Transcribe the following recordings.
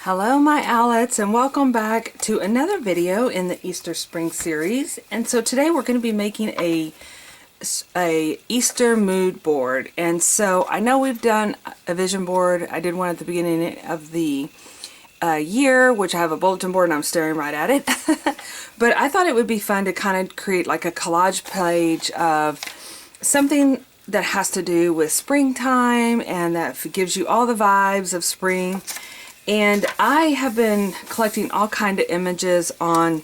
Hello my Owlettes, and welcome back to another video in the Easter Spring series. And so today we're going to be making a Easter mood board. And so I know we've done a vision board. I did one at the beginning of the year, which I have a bulletin board and I'm staring right at it. But I thought it would be fun to kind of create like a collage page of something that has to do with springtime and that gives you all the vibes of spring. And I have been collecting all kind of images on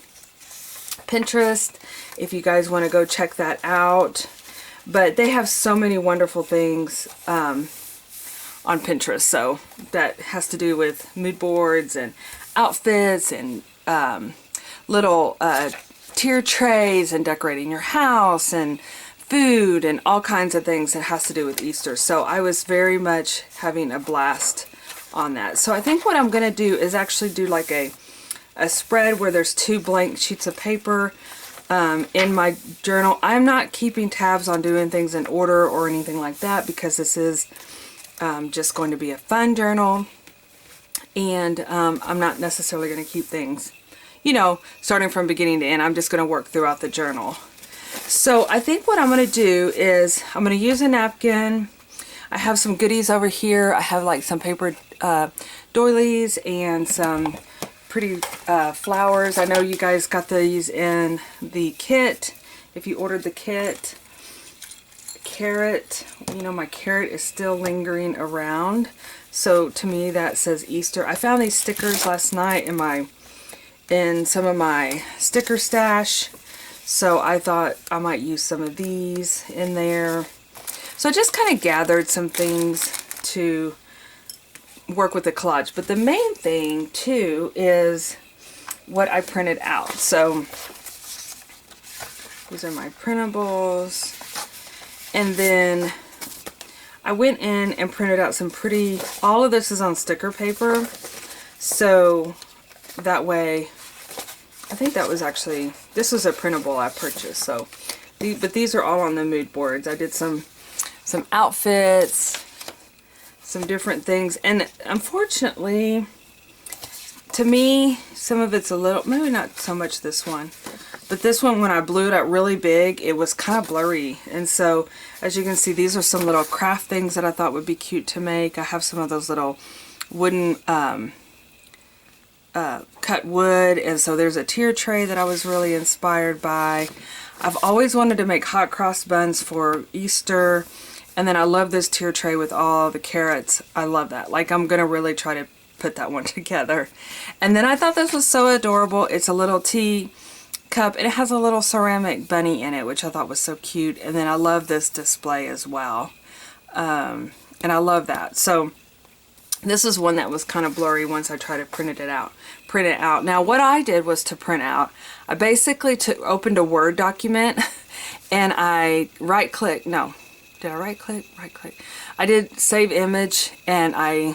Pinterest, if you guys want to go check that out. But they have so many wonderful things on Pinterest. So that has to do with mood boards and outfits and little tier trays and decorating your house and food and all kinds of things that has to do with Easter. So I was very much having a blast on that. So I think what I'm going to do is actually do like a spread where there's 2 blank sheets of paper in my journal. I'm not keeping tabs on doing things in order or anything like that because this is just going to be a fun journal, and I'm not necessarily going to keep things, you know, starting from beginning to end. I'm just going to work throughout the journal. So I think what I'm going to do is I'm going to use a napkin. I have some goodies over here. I have like some paper doilies and some pretty flowers. I know you guys got these in the kit. If you ordered the kit, carrot, you know, my carrot is still lingering around. So to me that says Easter. I found these stickers last night in some of my sticker stash. So I thought I might use some of these in there. So I just kind of gathered some things to work with the collage. But the main thing, too, is what I printed out. So these are my printables. And then I went in and printed out some pretty... All of this is on sticker paper. So that way... I think that was actually... This was a printable I purchased. So, but these are all on the mood boards. I did some outfits, some different things, and unfortunately to me some of it's a little, maybe not so much this one, but this one, when I blew it up really big, it was kind of blurry. And so as you can see, these are some little craft things that I thought would be cute to make. I have some of those little wooden cut wood, and so there's a tier tray that I was really inspired by. I've always wanted to make hot cross buns for Easter. And then I love this tier tray with all the carrots. I love that. Like, I'm going to really try to put that one together. And then I thought this was so adorable. It's a little tea cup. And it has a little ceramic bunny in it, which I thought was so cute. And then I love this display as well. And I love that. So this is one that was kind of blurry once I tried to print it out. Now what I did was to print out, I basically opened a Word document and I right-click, no. Did I right click? Right click. I did save image, and I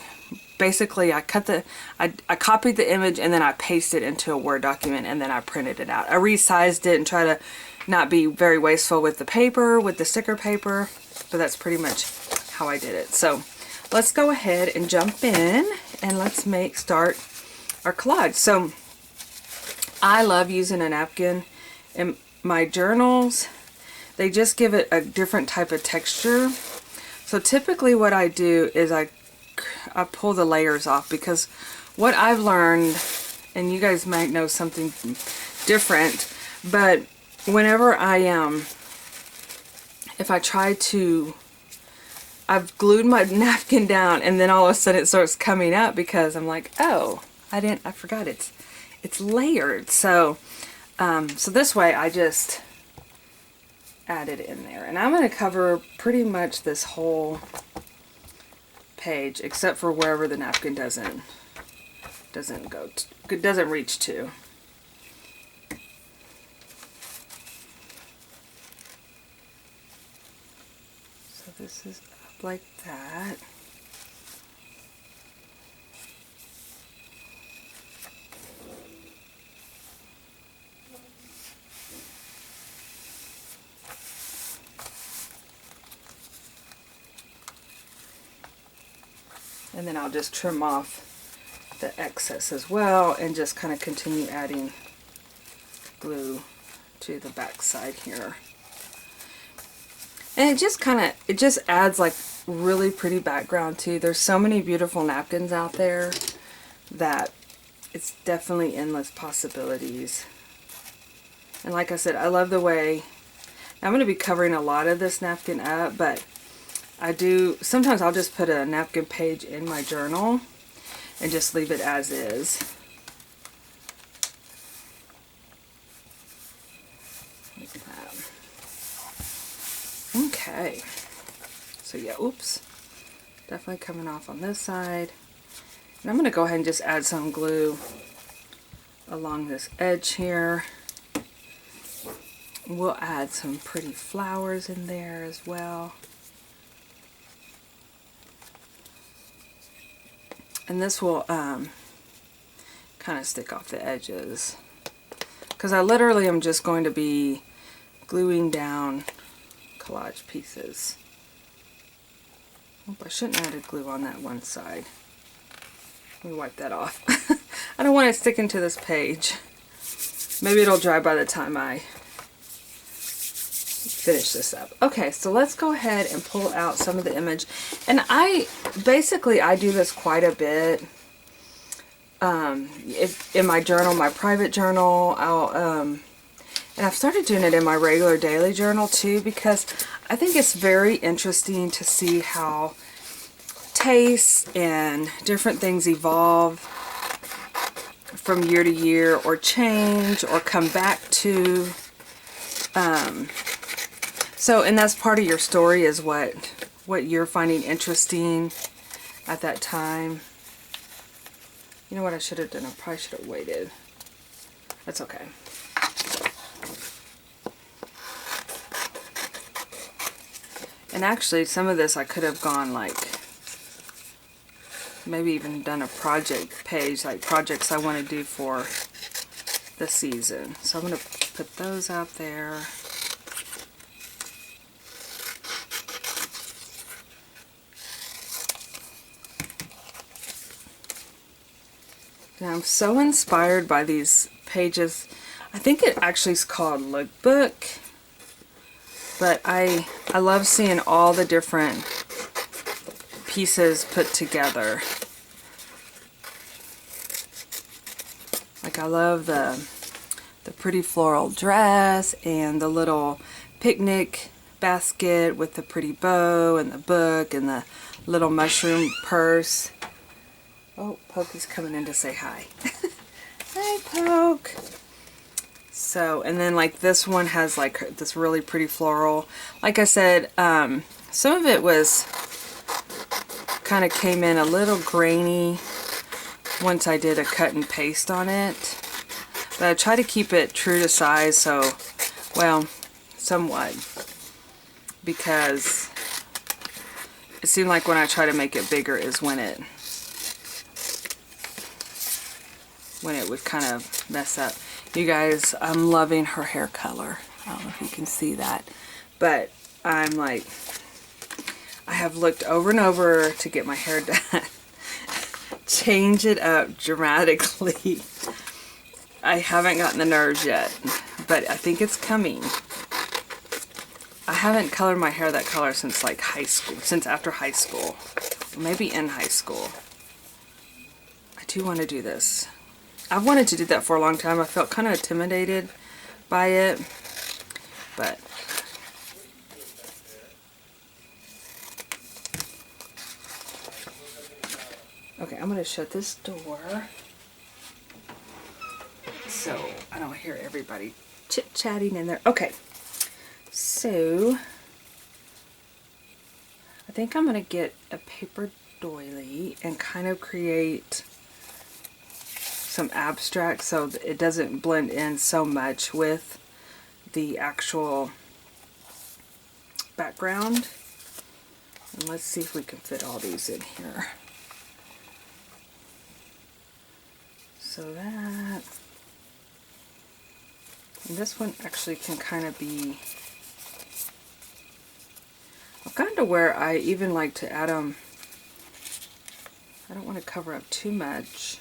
copied the image and then I pasted it into a Word document, and then I printed it out. I resized it and try to not be very wasteful with the paper, with the sticker paper, but that's pretty much how I did it. So let's go ahead and jump in and let's start our collage. So I love using a napkin in my journals. They just give it a different type of texture. So typically what I do is I pull the layers off, because what I've learned, and you guys might know something different, but whenever if I try to, I've glued my napkin down and then all of a sudden it starts coming up because I'm like, oh, I forgot it's layered. So, so this way I just add it in there, and I'm going to cover pretty much this whole page except for wherever the napkin doesn't reach to. So this is up like that. And then I'll just trim off the excess as well, and just kind of continue adding glue to the back side here. And it just adds like really pretty background too. There's so many beautiful napkins out there that it's definitely endless possibilities. And like I said, I love the way, I'm going to be covering a lot of this napkin up, but sometimes I'll just put a napkin page in my journal and just leave it as is. Like that. Okay. So yeah, oops. Definitely coming off on this side. And I'm going to go ahead and just add some glue along this edge here. We'll add some pretty flowers in there as well. And this will kind of stick off the edges, because I literally am just going to be gluing down collage pieces. I shouldn't have added glue on that one side. Let me wipe that off. I don't want it sticking to this page. Maybe it'll dry by the time I finish this up. Okay, so let's go ahead and pull out some of the image. And I do this quite a bit. In my journal, my private journal, and I've started doing it in my regular daily journal too, because I think it's very interesting to see how tastes and different things evolve from year to year, or change, or come back to. And that's part of your story, is what you're finding interesting at that time. You know what I should have done? I probably should have waited. That's okay. And actually, some of this I could have gone like, maybe even done a project page, like projects I want to do for the season. So I'm going to put those out there. And I'm so inspired by these pages. I think it actually is called Lookbook. But I love seeing all the different pieces put together. Like, I love the pretty floral dress and the little picnic basket with the pretty bow and the book and the little mushroom purse. Oh, Pokey's coming in to say hi. Hi, Poke. So, and then like this one has like this really pretty floral. Like I said, some of it was kind of came in a little grainy once I did a cut and paste on it. But I try to keep it true to size, so, well, somewhat. Because it seemed like when I try to make it bigger is when it would kind of mess up. You guys, I'm loving her hair color. I don't know if you can see that. But I'm like, I have looked over and over to get my hair done. Change it up dramatically. I haven't gotten the nerves yet, but I think it's coming. I haven't colored my hair that color since like high school, since after high school. Maybe in high school. I do want to do this. I've wanted to do that for a long time. I felt kind of intimidated by it, but okay, I'm going to shut this door so I don't hear everybody chit-chatting in there. Okay, so I think I'm going to get a paper doily and kind of create some abstract so that it doesn't blend in so much with the actual background. And let's see if we can fit all these in here. So that, and this one actually can kind of be, I've gotten to where I even like to add them, I don't want to cover up too much.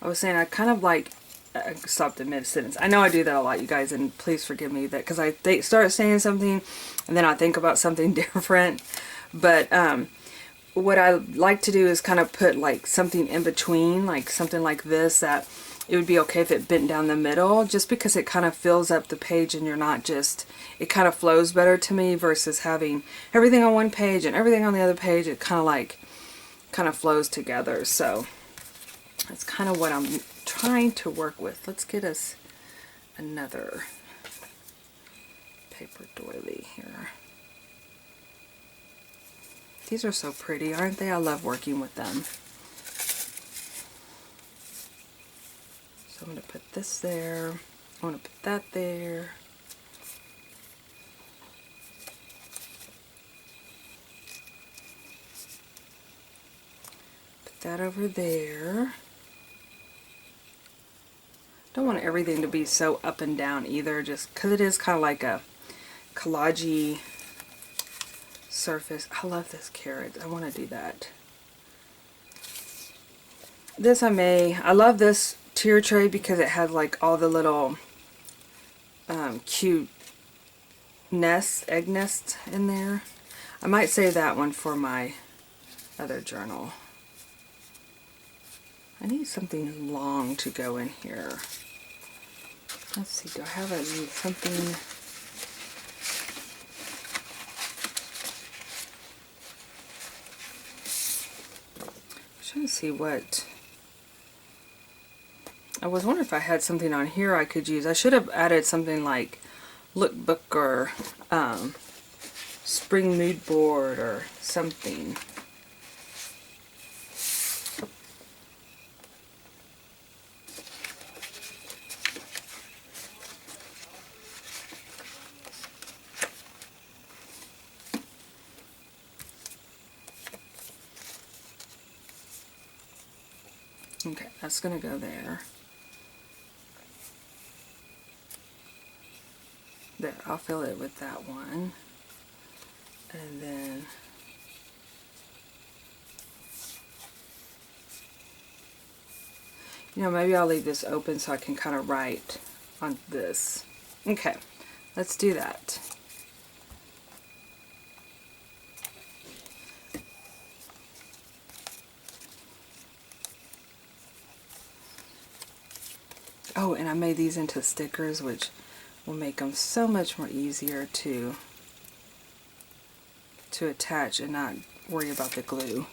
I was saying I kind of like, I stopped in mid-sentence. I know I do that a lot, you guys, and please forgive me that, because I start saying something and then I think about something different. But what I like to do is kind of put like something in between, like something like this, that it would be okay if it bent down the middle, just because it kind of fills up the page and you're not just, it kind of flows better to me versus having everything on one page and everything on the other page. It kind of flows together. So that's kind of what I'm trying to work with. Let's get us another paper doily here. These are so pretty, aren't they? I love working with them. So I'm going to put this there. I want to put that there. Put that over there. Don't want everything to be so up and down either, just because it is kind of like a collagey surface. I love this carrot. I want to do that. This I love this tier tray because it has like all the little cute nests, egg nests in there. I might save that one for my other journal. I need something long to go in here. Let's see, do I have something? I'm trying to see what. I was wondering if I had something on here I could use. I should have added something like lookbook or spring mood board or something. Okay, that's gonna go there. There, I'll fill it with that one. And then maybe I'll leave this open so I can kind of write on this. Okay, let's do that. Oh, and I made these into stickers, which will make them so much more easier to attach and not worry about the glue.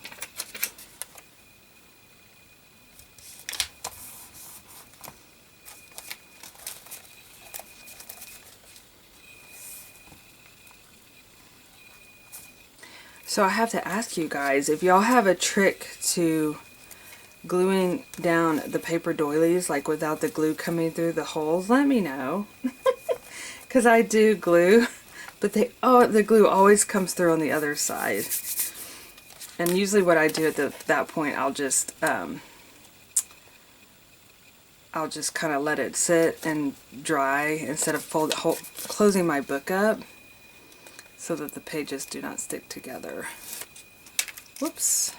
So I have to ask you guys, if y'all have a trick to gluing down the paper doilies, like without the glue coming through the holes, let me know. Because I do glue, but the glue always comes through on the other side. And usually what I do at that point, I'll just kind of let it sit and dry instead of closing my book up so that the pages do not stick together. Whoops.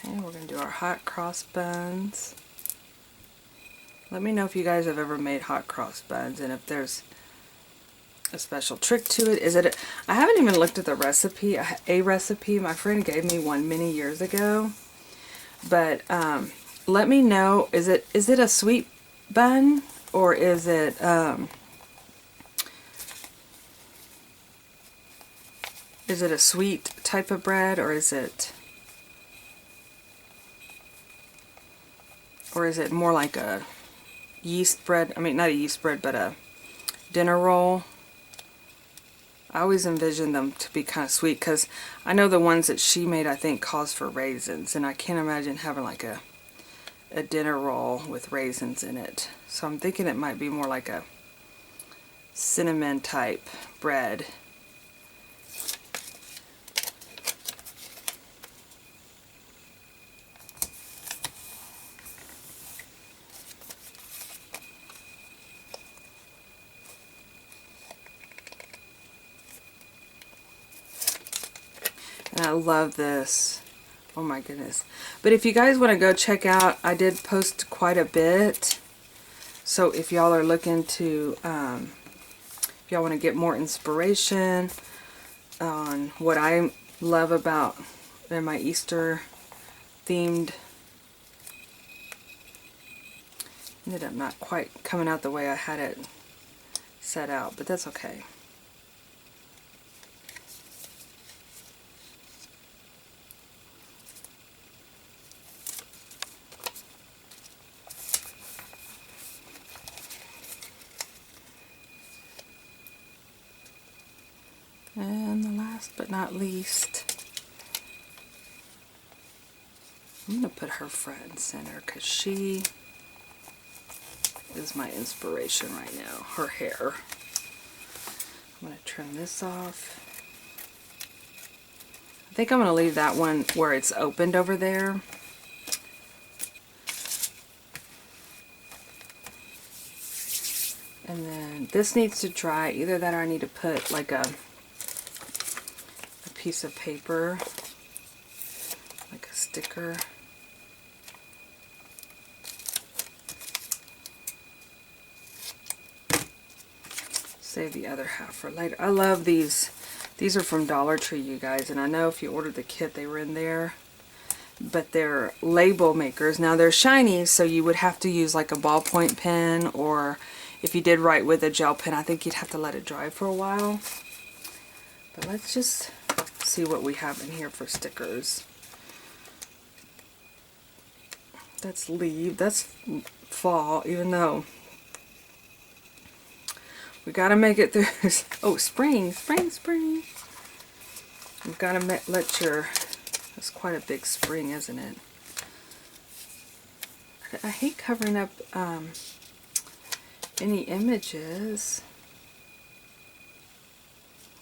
Okay, we're going to do our hot cross buns. Let me know if you guys have ever made hot cross buns and if there's a special trick to it. I haven't even looked at the recipe, a recipe. My friend gave me one many years ago. But let me know, is it a sweet bun or is it a sweet type of bread, or is it more like a yeast bread? I mean, not a yeast bread, but a dinner roll. I always envision them to be kind of sweet because I know the ones that she made, I think, calls for raisins, and I can't imagine having like a dinner roll with raisins in it. So I'm thinking it might be more like a cinnamon type bread. And I love this. Oh my goodness. But if you guys want to go check out, I did post quite a bit. So if y'all are looking to, if y'all want to get more inspiration on what I love about in my Easter themed, ended up not quite coming out the way I had it set out, but that's okay. And the last but not least, I'm going to put her front and center because she is my inspiration right now. Her hair. I'm going to trim this off. I think I'm going to leave that one where it's opened over there. And then this needs to dry. Either that or I need to put like a piece of paper, like a sticker. Save the other half for later. I love these. These are from Dollar Tree, you guys, and I know if you ordered the kit they were in there, but they're label makers. Now they're shiny, so you would have to use like a ballpoint pen, or if you did write with a gel pen, I think you'd have to let it dry for a while. But let's just see what we have in here for stickers. That's leaf, that's fall, even though we gotta make it through. Oh, spring, spring, spring. You've gotta let your, that's quite a big spring, isn't it? I hate covering up any images.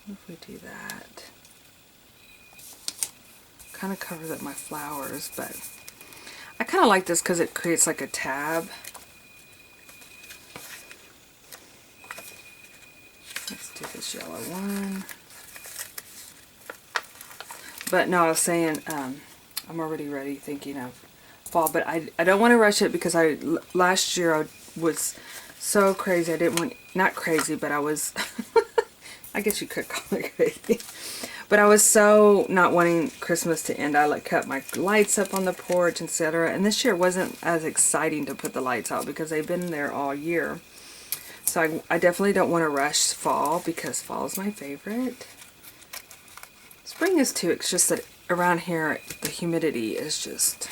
What if we do that? Kind of covers up my flowers, but I kind of like this because it creates like a tab. Let's do this yellow one. But no, I was saying I'm already ready thinking of fall, but I don't want to rush it because last year I was so crazy. I didn't want, not crazy, but I was I guess you could call it crazy. But I was so not wanting Christmas to end. I like kept my lights up on the porch, etc. And this year wasn't as exciting to put the lights out because they've been there all year. So I definitely don't want to rush fall because fall is my favorite. Spring is too. It's just that around here the humidity is just,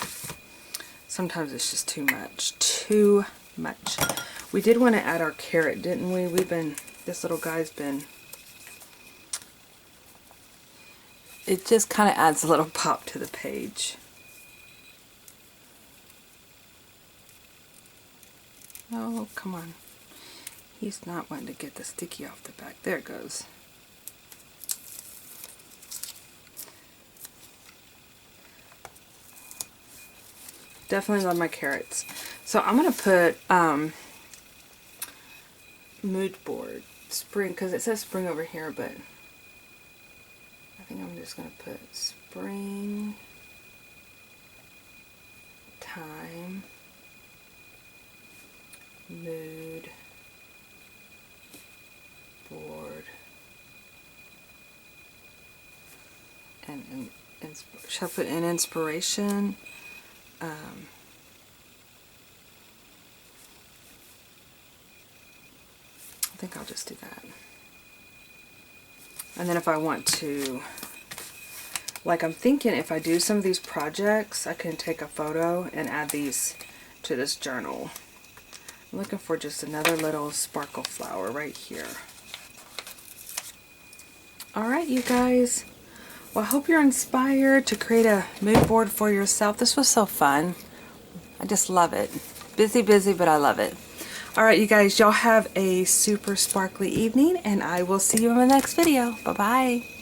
sometimes it's just too much. Too much. We did want to add our carrot, didn't we? This little guy's been, it just kind of adds a little pop to the page. Oh, come on. He's not wanting to get the sticky off the back. There it goes. Definitely love my carrots. So I'm going to put mood board spring, because it says spring over here, but I think I'm just going to put spring time mood board and shall I put in inspiration? I think I'll just do that. And then if I want to, like I'm thinking if I do some of these projects, I can take a photo and add these to this journal. I'm looking for just another little sparkle flower right here. Alright, you guys. Well, I hope you're inspired to create a mood board for yourself. This was so fun. I just love it. Busy, busy, but I love it. Alright, you guys, y'all have a super sparkly evening, and I will see you in the next video. Bye-bye.